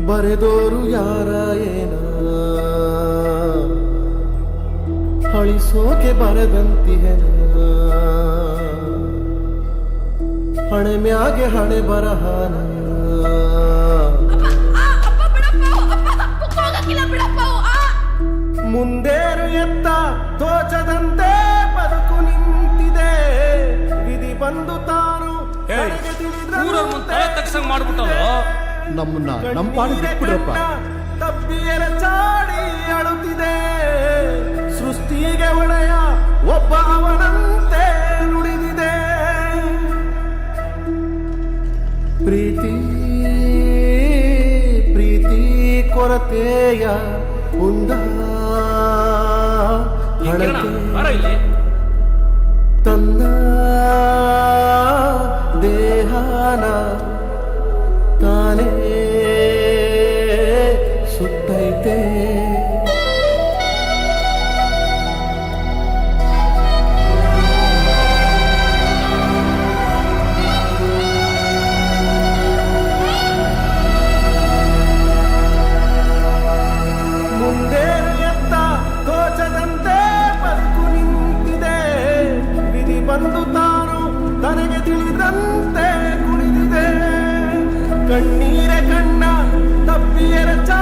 ಬರೆದೋರು ಯಾರ ಏನ ಅಳಿಸೋಕೆ ಬರದಂತಿಹೆನ ಹಣೆ ಮ್ಯಾಗೆ ಹಣೆ ಬರಹಾನ ಮುಂದೇರು ಎತ್ತ ತೋಚದಂತೆ ಬದುಕು ನಿಂತಿದೆ ವಿಧಿ ಬಂದು ತಾನು ನಮ್ಮನ್ನ ನಮ್ಮ ಪಾಡಿ ಬಿಟ್ಬಿಡ್ರಪ್ಪ. ತಪ್ಪಿಯರ ಚಾಡಿ ಅಳುತ್ತಿದೆ ಸೃಷ್ಟಿಗೆ ಒಡೆಯ ಒಬ್ಬ ಅವನಂತೆ ನುಡಿದಿದೆ ಪ್ರೀತಿ ಪ್ರೀತಿ ಕೊರತೆಯ ಉಂಡ ಹಣತೆ ತನ್ನ ದೇಹನ ತಾನೇ ಸುತ್ತೈತೆ ಮುಂದೆ ಎತ್ತ ತೋಚದಂತೆ ಬದುಕು ನಿಂತಿದೆ ವಿಧಿ ಬಂದು ತಾನು ತನಗೆ ತಿಳಿದಂತೆ ಕುಣಿದಿದೆ ಕಣ್ಣೀರ ಕಣ್ಣ ತಪ್ಪಿಯರ ಚಾ